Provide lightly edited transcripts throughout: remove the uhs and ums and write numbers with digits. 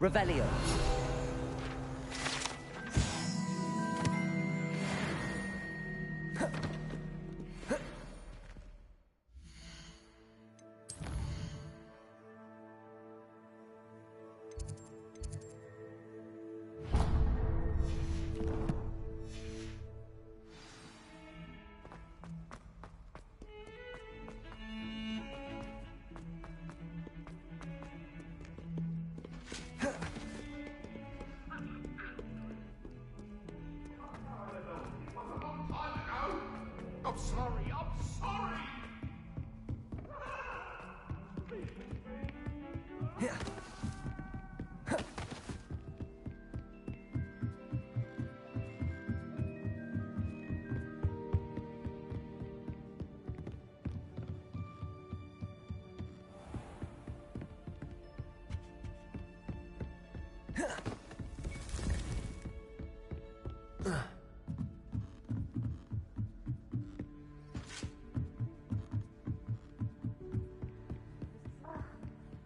Revelio. I'm sorry, I'm sorry!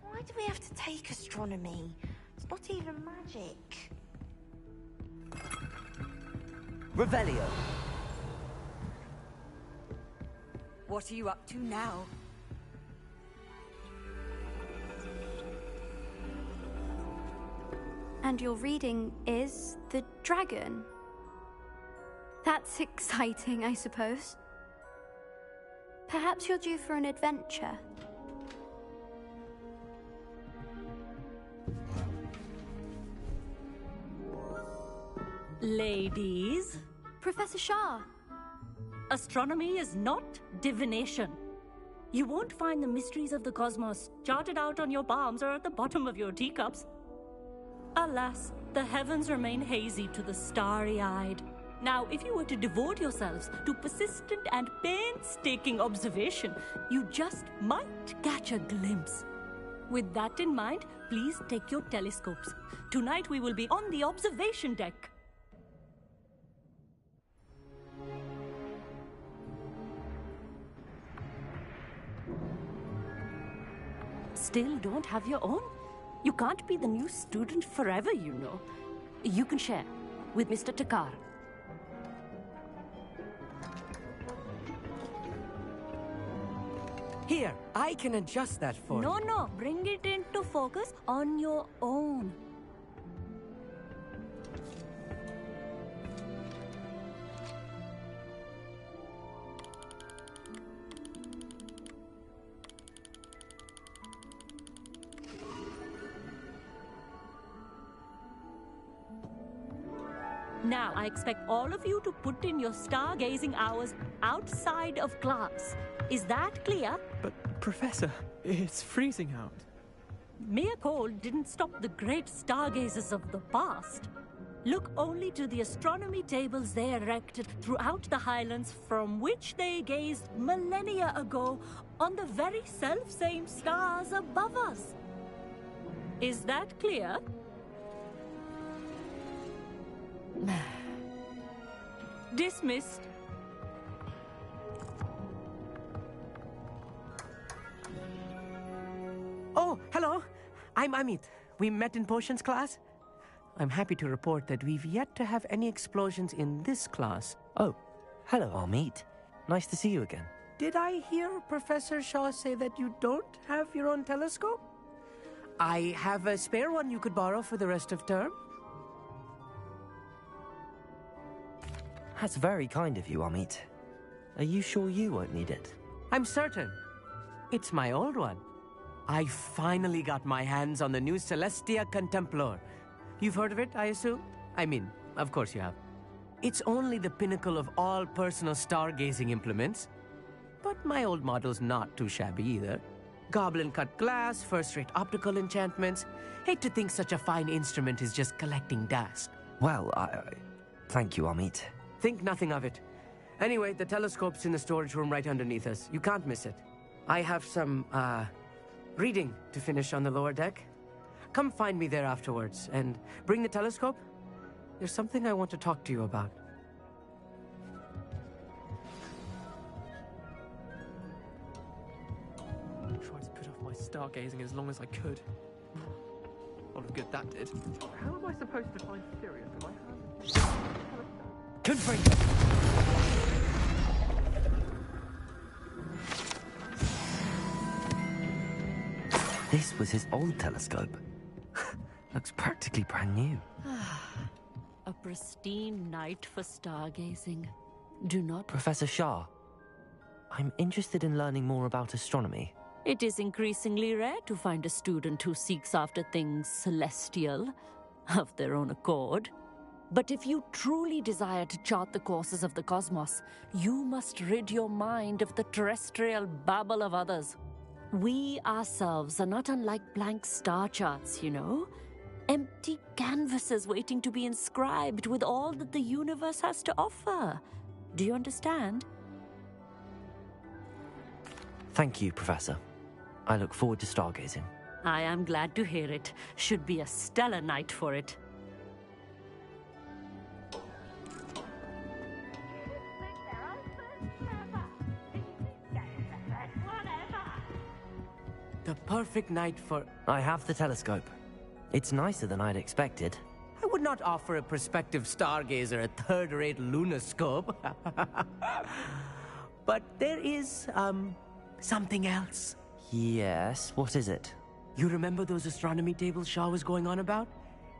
Why do we have to take astronomy? It's not even magic. Revelio. What are you up to now? And your reading is the dragon. That's exciting, I suppose. Perhaps you're due for an adventure. Ladies, Professor Shah. astronomy is not divination. You won't find the mysteries of the cosmos charted out on your palms or at the bottom of your teacups. Alas, the heavens remain hazy to the starry-eyed. Now, if you were to devote yourselves to persistent and painstaking observation, you just might catch a glimpse. With that in mind, please take your telescopes. Tonight we will be on the observation deck. Still don't have your own? You can't be the new student forever, you know. You can share with Mr. Takar. Here, I can adjust that for you. No, bring it into focus on your own. Now, I expect all of you to put in your stargazing hours outside of class. Is that clear? But, Professor, it's freezing out. Mere cold didn't stop the great stargazers of the past. Look only to the astronomy tables they erected throughout the highlands from which they gazed millennia ago on the very self-same stars above us. Is that clear? Dismissed. Oh, hello. I'm Amit. We met in potions class. I'm happy to report that we've yet to have any explosions in this class. Oh, hello, Amit. Nice to see you again. Did I hear Professor Shaw say that you don't have your own telescope? I have a spare one you could borrow for the rest of term. That's very kind of you, Amit. Are you sure you won't need it? I'm certain. It's my old one. I finally got my hands on the new Celestia Contemplar. You've heard of it, I assume? I mean, of course you have. It's only the pinnacle of all personal stargazing implements. But my old model's not too shabby either. Goblin-cut glass, first-rate optical enchantments. Hate to think such a fine instrument is just collecting dust. Well, thank you, Amit. Think nothing of it. Anyway, the telescope's in the storage room right underneath us. You can't miss it. I have some, reading to finish on the lower deck. Come find me there afterwards, and bring the telescope. There's something I want to talk to you about. I tried to put off my stargazing as long as I could. lot of good that did. How am I supposed to find Sirius in my hand? Confringo! This was his old telescope. Looks practically brand new. A pristine night for stargazing. Do not... Professor Shah, I'm interested in learning more about astronomy. It is increasingly rare to find a student who seeks after things celestial, of their own accord. But if you truly desire to chart the courses of the cosmos, you must rid your mind of the terrestrial babble of others. We ourselves are not unlike blank star charts, you know? Empty canvases waiting to be inscribed with all that the universe has to offer. Do you understand? Thank you, Professor. I look forward to stargazing. I am glad to hear it. Should be a stellar night for it. The perfect night for... I have the telescope. It's nicer than I'd expected. I would not offer a prospective stargazer a third-rate lunoscope. But there is, something else. Yes, what is it? You remember those astronomy tables Shaw was going on about?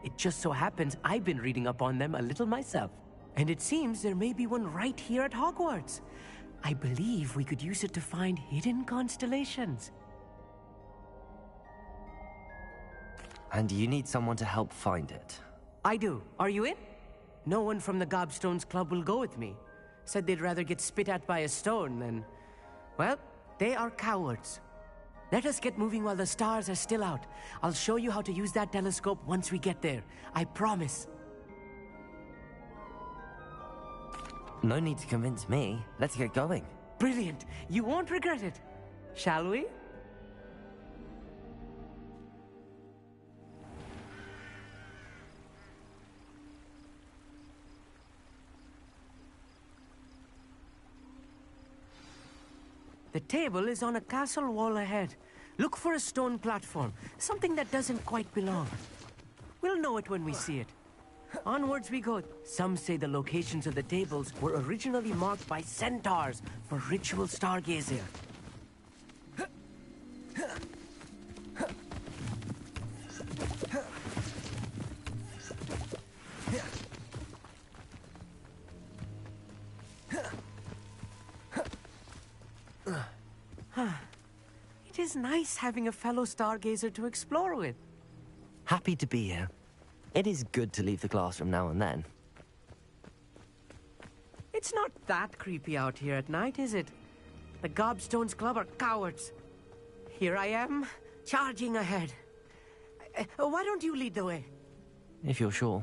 It just so happens I've been reading up on them a little myself. And it seems there may be one right here at Hogwarts. I believe we could use it to find hidden constellations. And you need someone to help find it. I do. Are you in? No one from the Gobstones Club will go with me. Said they'd rather get spit at by a stone than... Well, they are cowards. Let us get moving while the stars are still out. I'll show you how to use that telescope once we get there. I promise. No need to convince me. Let's get going. Brilliant. You won't regret it. Shall we? The table is on a castle wall ahead. Look for a stone platform, something that doesn't quite belong. We'll know it when we see it. Onwards we go. Some say the locations of the tables were originally marked by centaurs for ritual stargazing. It is nice having a fellow stargazer to explore with. Happy to be here. It is good to leave the classroom now and then. It's not that creepy out here at night, is it? The Gobstones Club are cowards. Here I am, charging ahead. Why don't you lead the way? If you're sure.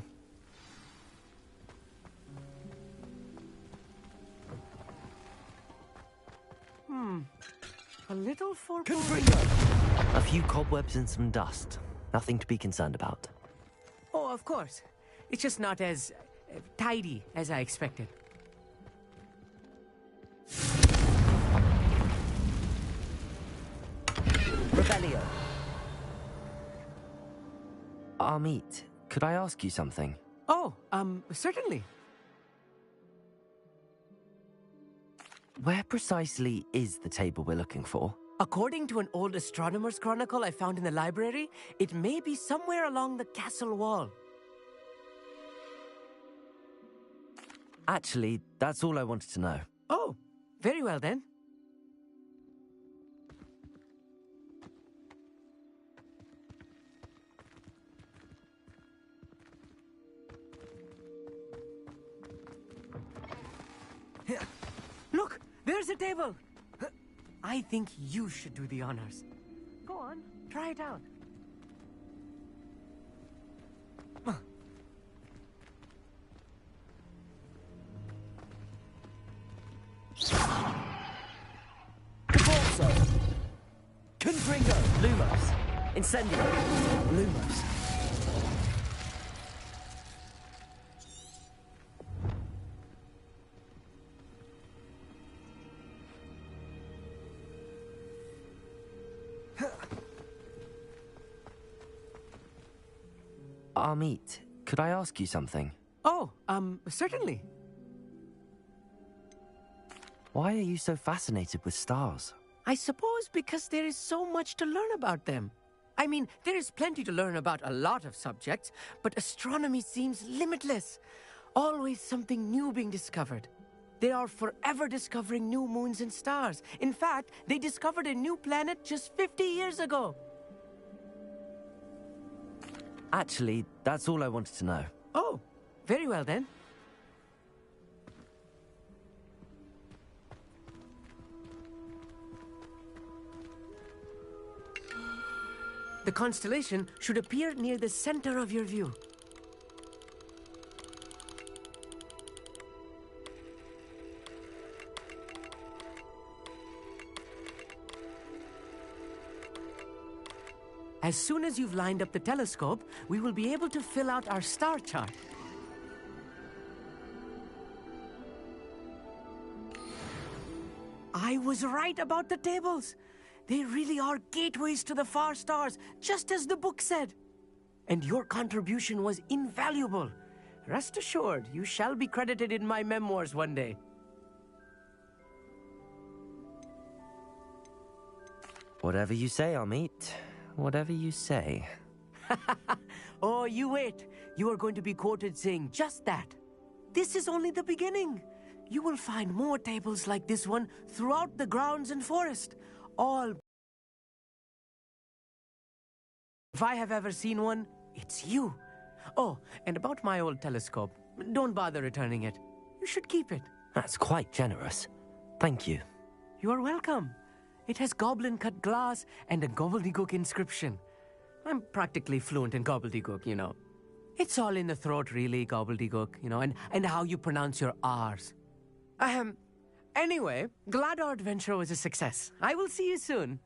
A little for... A few cobwebs and some dust. Nothing to be concerned about. Oh, of course. It's just not as tidy as I expected. Revelio. Amit, could I ask you something? Oh, certainly. Where precisely is the table we're looking for? According to an old astronomer's chronicle I found in the library, it may be somewhere along the castle wall. Actually, that's all I wanted to know. Oh, very well then. Look, there's a table. I think you should do the honors. Go on, try it out. Caborzo. Confringo. Lumos. Incendio. Lumos. Amit, could I ask you something? Oh, certainly. Why are you so fascinated with stars? I suppose because there is so much to learn about them. I mean, there is plenty to learn about a lot of subjects, but astronomy seems limitless. Always something new being discovered. They are forever discovering new moons and stars. In fact, they discovered a new planet just 50 years ago. Actually, that's all I wanted to know. Oh, very well then. The constellation should appear near the center of your view. As soon as you've lined up the telescope, we will be able to fill out our star chart. I was right about the tables. They really are gateways to the far stars, just as the book said. And your contribution was invaluable. Rest assured, you shall be credited in my memoirs one day. Whatever you say, Amit. Whatever you say. Oh, you wait. You are going to be quoted saying just that. This is only the beginning. You will find more tables like this one throughout the grounds and forest. All. If I have ever seen one, it's you. Oh, and about my old telescope, don't bother returning it. You should keep it. That's quite generous. Thank you. You are welcome. It has goblin-cut glass and a gobbledygook inscription. I'm practically fluent in gobbledygook, you know. It's all in the throat, really, gobbledygook, you know, and how you pronounce your R's. Anyway, glad our adventure was a success. I will see you soon.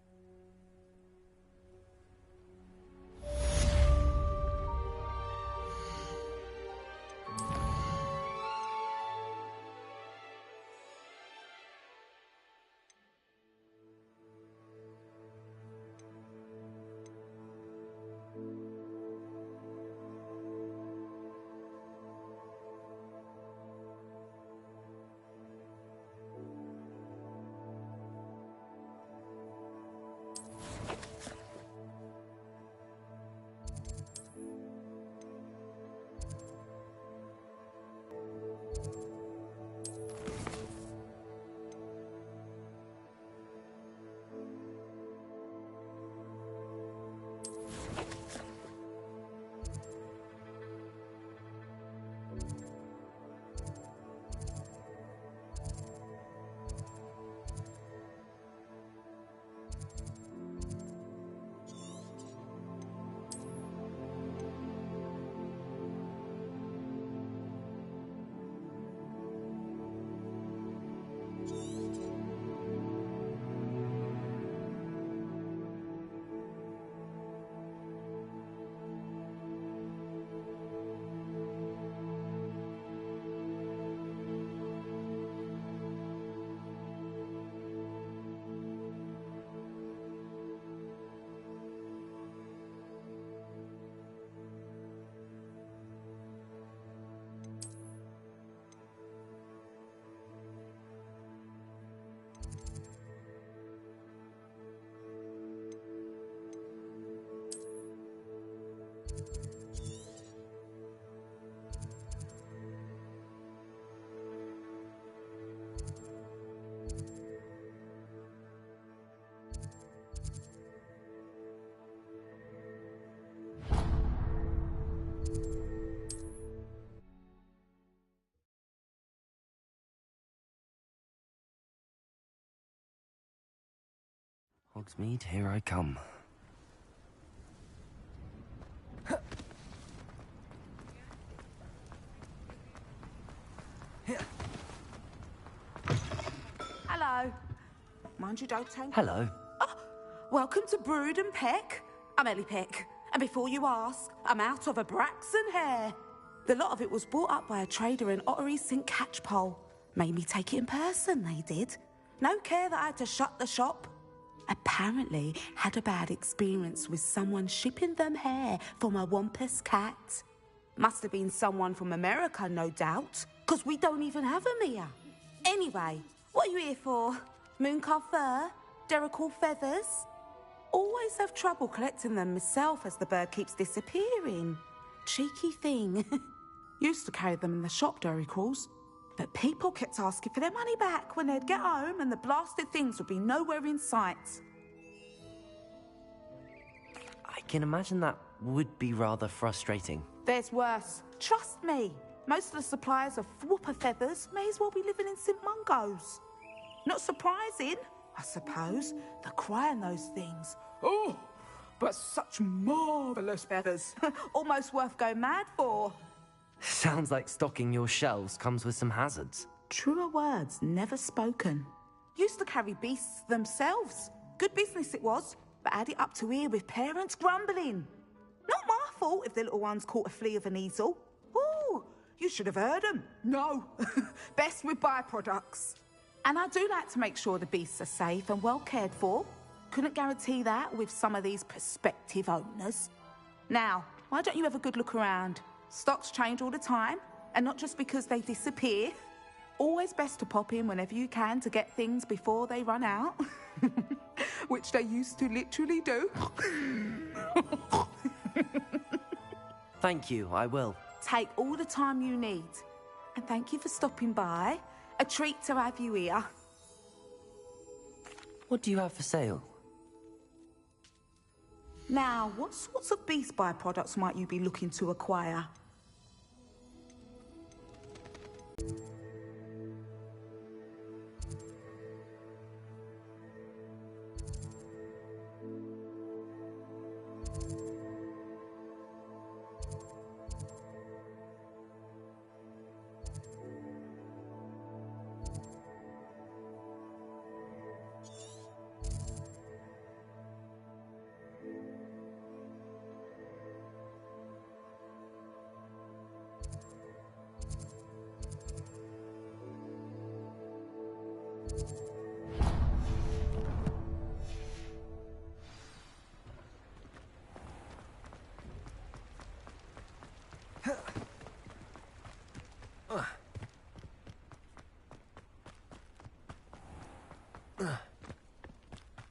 Hogsmeade, here I come. Hello. Mind you don't take... Hello. Oh, welcome to Brood and Peck. I'm Ellie Peck. And before you ask, I'm out of a Braxton hair. The lot of it was bought up by a trader in Ottery St. Catchpole. Made me take it in person, they did. No care that I had to shut the shop. apparently had a bad experience with someone shipping them hair from a wampus cat. Must have been someone from America, no doubt, because we don't even have them here. Anyway, what are you here for? Mooncar fur? Derrickle feathers? Always have trouble collecting them myself as the bird keeps disappearing. Cheeky thing. Used to carry them in the shop, Derricles. But people kept asking for their money back when they'd get home and the blasted things would be nowhere in sight. I can imagine that would be rather frustrating. There's worse. Trust me. Most of the suppliers of whooper feathers may as well be living in St. Mungo's. Not surprising, I suppose, the cry on those things. Oh, but such marvellous feathers. Almost worth going mad for. Sounds like stocking your shelves comes with some hazards. Truer words never spoken. Used to carry beasts themselves. Good business it was, but add it up to here with parents grumbling. Not my fault if the little ones caught a flea of an easel. Ooh, you should have heard them. No, best with byproducts. And I do like to make sure the beasts are safe and well cared for. Couldn't guarantee that with some of these prospective owners. Now, why don't you have a good look around? Stocks change all the time, and not just because they disappear. Always best to pop in whenever you can to get things before they run out. Which they used to literally do. Thank you, I will. Take all the time you need. And thank you for stopping by. A treat to have you here. What do you have for sale? Now, what sorts of beast byproducts might you be looking to acquire?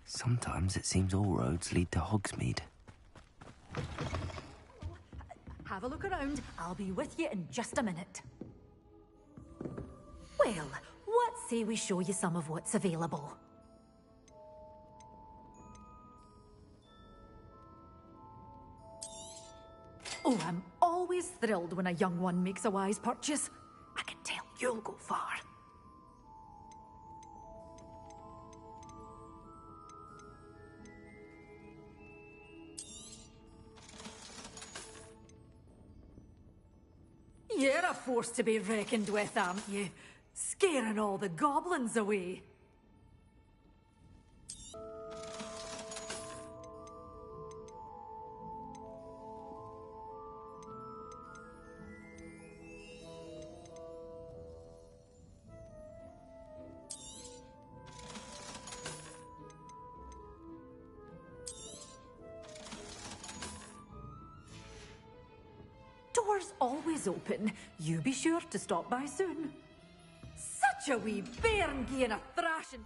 Sometimes it seems all roads lead to Hogsmeade. Have a look around. I'll be with you in just a minute. Well, what say we show you some of what's available? Oh, I'm always thrilled when a young one makes a wise purchase. I can tell you'll go far. You're a force to be reckoned with, aren't you? Scaring all the goblins away. Doors always open. You be sure to stop by soon. Such a wee bairn gieing a thrashing.